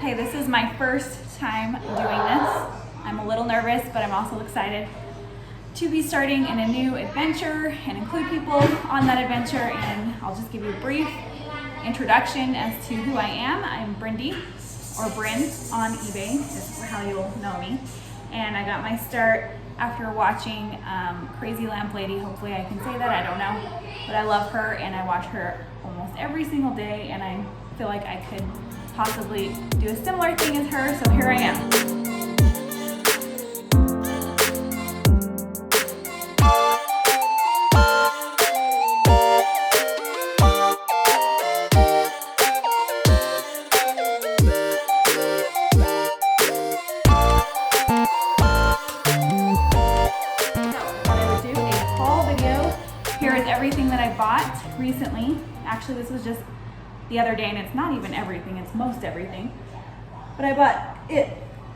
Okay, this is my first time doing this. I'm a little nervous, but I'm also excited to be starting in a new adventure and include people on that adventure. And I'll just give you a brief introduction as to who I am. I'm Brindy, or Bryn on eBay is how you'll know me. And I got my start after watching Crazy Lamp Lady. Hopefully I can say that, I don't know. But I love her and I watch her almost every single day, and I feel like I could possibly do a similar thing as her, so here I am. Everything that I bought recently. Actually, this was just the other day, and it's not even everything, it's most everything. But I bought it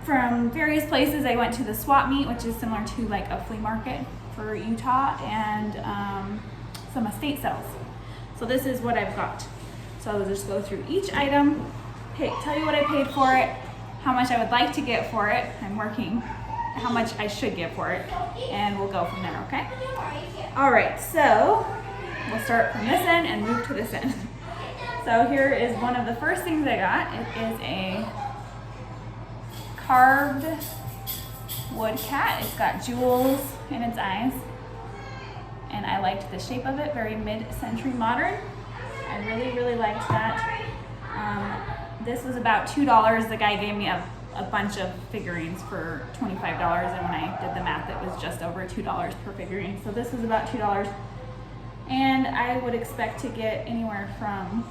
from various places. I went to the swap meet, which is similar to like a flea market for Utah, and some estate sales. So this is what I've got. So I'll just go through each item, tell you what I paid for it, how much I would like to get for it. I'm working how much I should get for it, and we'll go from there, okay? All right, so we'll start from this end and move to this end. So here is one of the first things I got. It is a carved wood cat. It's got jewels in its eyes, and I liked the shape of it, very mid-century modern. I really liked that. This was about $2. The guy gave me a bunch of figurines for $25, and when I did the math, it was just over $2 per figurine. So this was about $2, and I would expect to get anywhere from,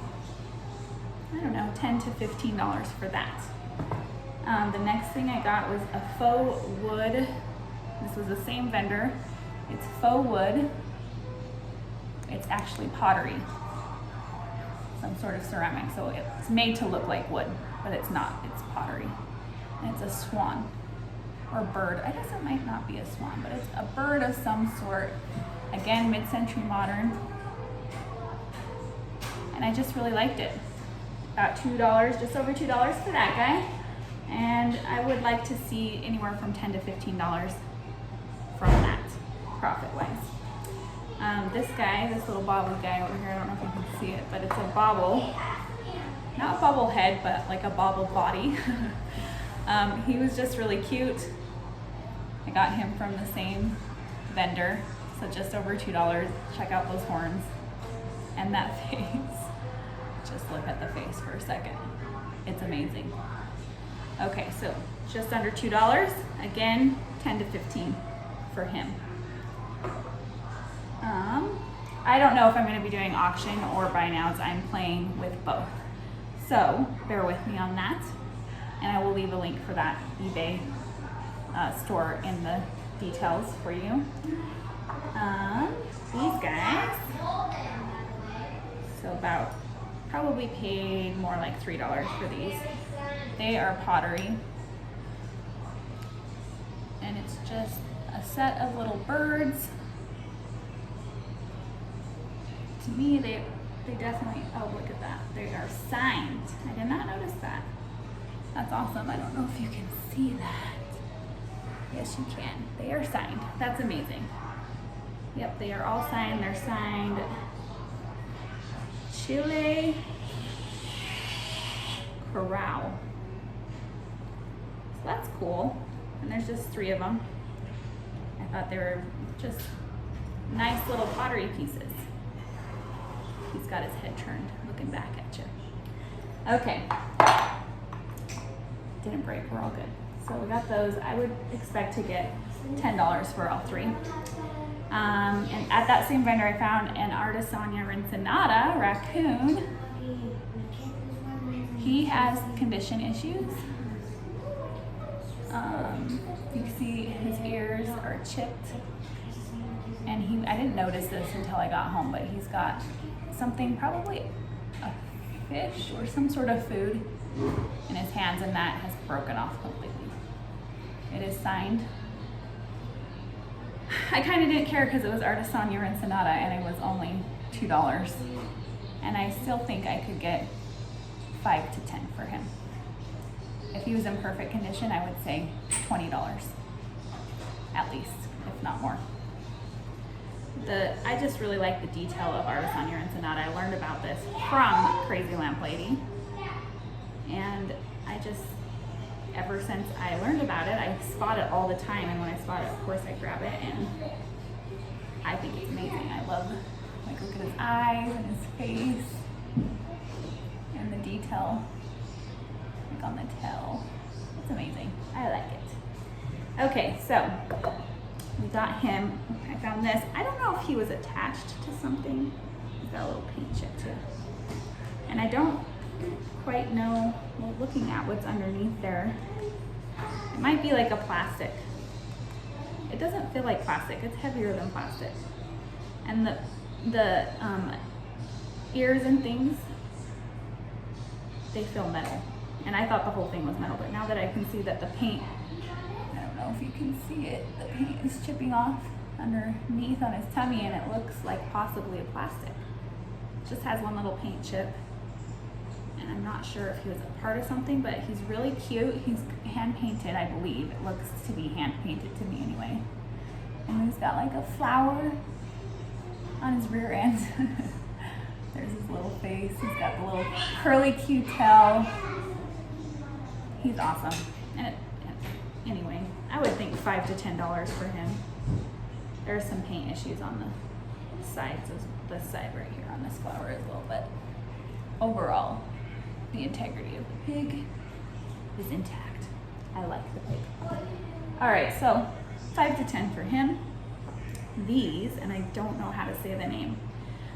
I don't know, $10 to $15 for that. The next thing I got was a faux wood. This was the same vendor. It's faux wood. It's actually pottery, some sort of ceramic. So it's made to look like wood, but it's not. It's pottery. And it's a swan, or bird. I guess it might not be a swan, but it's a bird of some sort. Again, mid-century modern. And I just really liked it. About $2, just over $2 for that guy. And I would like to see anywhere from $10 to $15 from that, profit-wise. This guy, this little bobble guy over here, I don't know if you can see it, but it's a bobble. Not a bobble head, but like a bobble body. He was just really cute. I got him from the same vendor, so just over $2. Check out those horns and that face. Just look at the face for a second. It's amazing. Okay, so just under $2. Again, 10 to 15 for him. I don't know if I'm going to be doing auction or buy nows. I'm playing with both, so bear with me on that. And I will leave a link for that eBay store in the details for you. These guys, so about, probably paid more like $3 for these. They are pottery. And it's just a set of little birds. To me, they definitely, oh look at that. They are signed. I did not notice that. That's awesome. I don't know if you can see that. Yes, you can. They are signed. That's amazing. Yep, they are all signed. They're signed Chile Corral. So that's cool. And there's just 3 of them. I thought they were just nice little pottery pieces. He's got his head turned, looking back at you. Okay. Didn't break, we're all good. So we got those. I would expect to get $10 for all 3. And at that same vendor, I found an Artisania Rincinata raccoon. He has condition issues. You can see his ears are chipped. And I didn't notice this until I got home, but he's got something, probably a fish or some sort of food in his hands, and that has broken off completely. It is signed. I kind of didn't care because it was Artisania Rincinata and it was only $2. And I still think I could get 5 to 10 for him. If he was in perfect condition, I would say $20 at least, if not more. I just really like the detail of Artisan Yarn Sonata. I learned about this from Crazy Lamp Lady, and I just, ever since I learned about it, I spot it all the time, and when I spot it, of course I grab it, and I think it's amazing. I love, like, look at his eyes and his face, and the detail, like on the tail. It's amazing. I like it. Okay, so we got him. I found this. I don't know if he was attached to something. He's got a little paint chip too. And I don't quite know, well, looking at what's underneath there, it might be like a plastic. It doesn't feel like plastic. It's heavier than plastic. And the ears and things, they feel metal. And I thought the whole thing was metal, but now that I can see that the paint, I don't know if you can see it, the paint is chipping off underneath on his tummy, and it looks like possibly a plastic. It just has one little paint chip, and I'm not sure if he was a part of something, but he's really cute. He's hand painted, I believe. It looks to be hand painted to me anyway. And he's got like a flower on his rear end. There's his little face. He's got the little curly cute tail. He's awesome. And anyway, I would think $5 to $10 for him. There's some paint issues on the sides, this side right here on this flower as well, but overall, the integrity of the pig is intact. I like the pig. All right, so 5 to 10 for him. These, and I don't know how to say the name,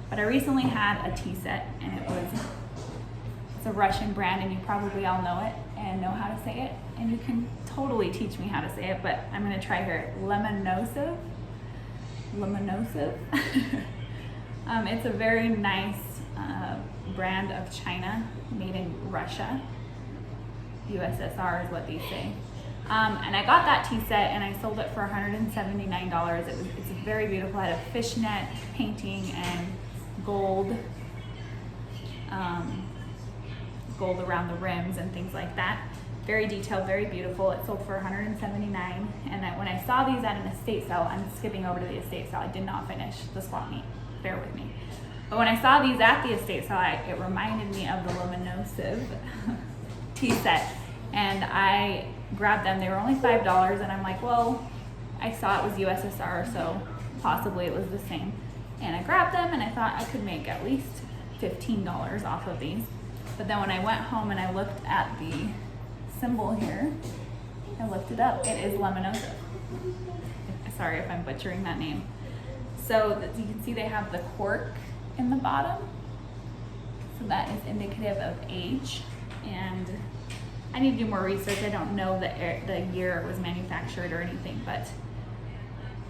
but I recently had a tea set, and it's a Russian brand, and you probably all know it and know how to say it, and you can totally teach me how to say it, but I'm gonna try here. Lemonosa. It's a very nice brand of china made in Russia. USSR is what they say. And I got that tea set, and I sold it for $179. It's very beautiful. It had a fishnet painting and gold around the rims and things like that. Very detailed, very beautiful. It sold for $179. And when I saw these at an estate sale, I'm skipping over to the estate sale. I did not finish the swap meet. Bear with me. But when I saw these at the estate sale, it reminded me of the Lemonosa tea set. And I grabbed them. They were only $5, and I'm like, well, I saw it was USSR, so possibly it was the same. And I grabbed them, and I thought I could make at least $15 off of these. But then when I went home and I looked at the symbol here, I looked it up. It is Lemonosa. Sorry if I'm butchering that name. So you can see they have the cork in the bottom. So that is indicative of age. And I need to do more research. I don't know the year it was manufactured or anything, but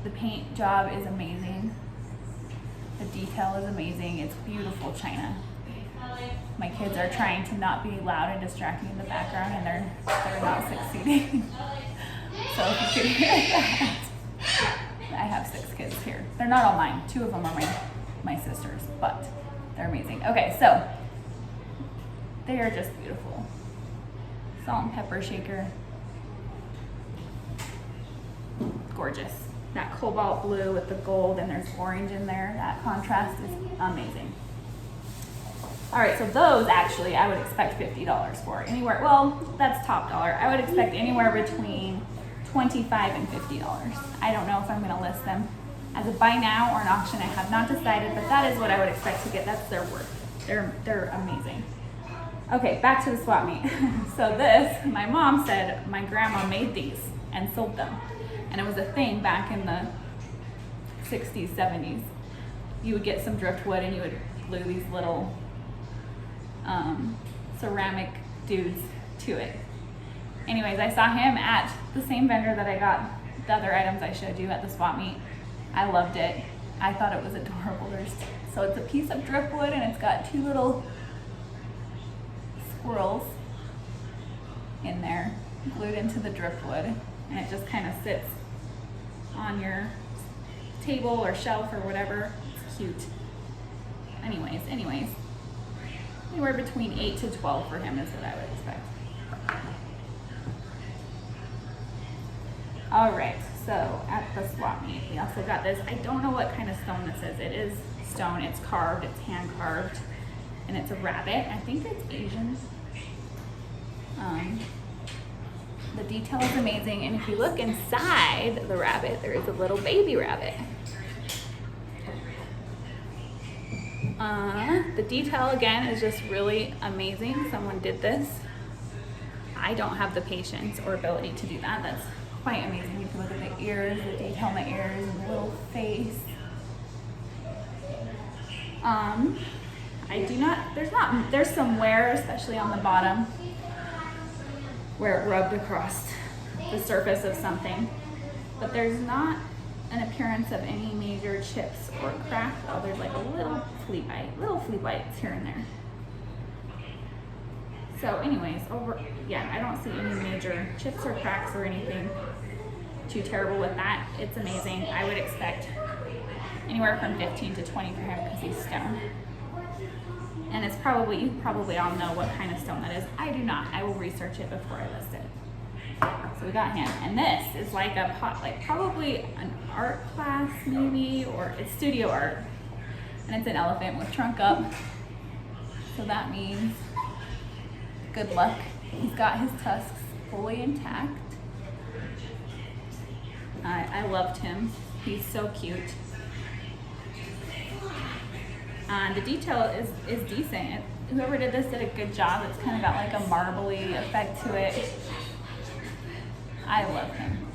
the paint job is amazing. The detail is amazing. It's beautiful china. My kids are trying to not be loud and distracting in the background, and they're not succeeding. So if you could hear that, I have 6 kids here. They're not all mine. 2 of them are my sisters, but they're amazing. Okay, so they are just beautiful. Salt and pepper shaker. Gorgeous. That cobalt blue with the gold, and there's orange in there. That contrast is amazing. All right, so those actually I would expect $50 for. Anywhere, well, that's top dollar. I would expect anywhere between $25 and $50. I don't know if I'm gonna list them as a buy now or an auction. I have not decided, but that is what I would expect to get. That's their worth. They're amazing. Okay, back to the swap meet. So this, my mom said my grandma made these and sold them. And it was a thing back in the 60s, 70s. You would get some driftwood and you would glue these little ceramic dudes to it. Anyways, I saw him at the same vendor that I got the other items I showed you at the swap meet. I loved it. I thought it was adorable. So it's a piece of driftwood, and it's got 2 little squirrels in there glued into the driftwood, and it just kind of sits on your table or shelf or whatever. It's cute. Anyways, anywhere between 8 to 12 for him is what I would expect. All right, so at the swap meet, we also got this. I don't know what kind of stone this is. It is stone, it's carved, it's hand carved, and it's a rabbit. I think it's Asian. The detail is amazing, and if you look inside the rabbit, there is a little baby rabbit. The detail again is just really amazing. Someone did this. I don't have the patience or ability to do that. That's quite amazing. You can look at the ears, the detail in the ears, and the little face. There's some wear, especially on the bottom, where it rubbed across the surface of something, but there's not an appearance of any major chips or cracks. Oh, there's like a little flea bites here and there. So anyways, I don't see any major chips or cracks or anything too terrible with that. It's amazing. I would expect anywhere from 15 to 20 for him because he's stone. And it's you probably all know what kind of stone that is. I do not. I will research it before I list it. So we got him. And this is like probably an art class maybe, or it's studio art. And it's an elephant with trunk up. So that means good luck. He's got his tusks fully intact. I loved him. He's so cute. The detail is decent. Whoever did this did a good job. It's kind of got like a marbly effect to it. I love him.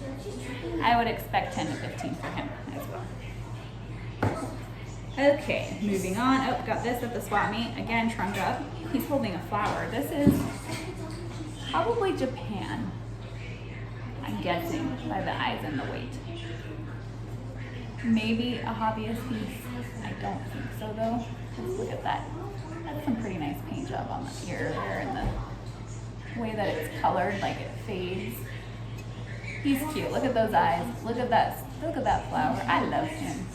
I would expect 10 to 15 for him as well. Okay, moving on. Oh, got this at the swap meet. Again, trunk up. He's holding a flower. This is probably Japan, I'm guessing, by the eyes and the weight. Maybe a hobbyist piece. I don't think so though. Let's look at that. That's some pretty nice paint job on the ear there and the way that it's colored, like it fades. He's cute. Look at those eyes. Look at that flower. I love him.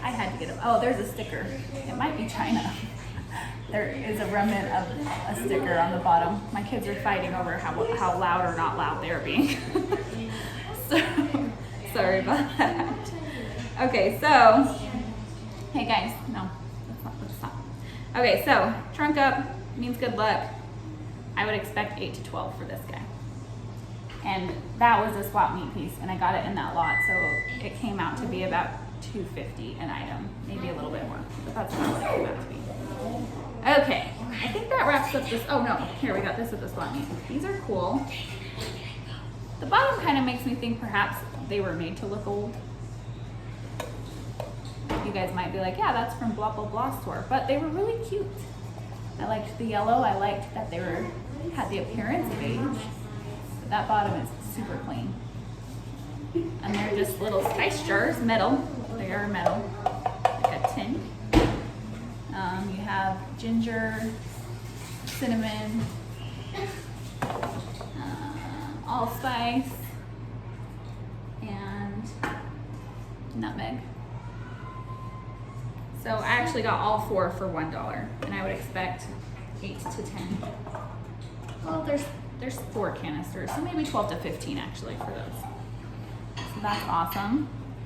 I had to get him. Oh, there's a sticker. It might be China. There is a remnant of a sticker on the bottom. My kids are fighting over how loud or not loud they're being. So, sorry about that. Okay, so, hey guys, no, let's stop. Okay, so, trunk up means good luck. I would expect 8 to 12 for this guy. And that was a swap meet piece, and I got it in that lot, so it came out to be about $250 an item, maybe a little bit more, but that's not what it came out to be. Okay, I think that wraps up this. Oh no, here we got this at the swap meet. These are cool. The bottom kind of makes me think perhaps they were made to look old. You guys might be like, yeah, that's from blah blah blah store, but they were really cute. I liked the yellow. I liked that they had the appearance of age. But that bottom is super clean. And they're just little spice jars, metal. They are metal, like a tin. You have ginger, cinnamon, allspice, and nutmeg. So I actually got all 4 for $1, and I would expect 8 to 10. Well, there's 4 canisters, so maybe 12 to 15 actually for those. So that's awesome.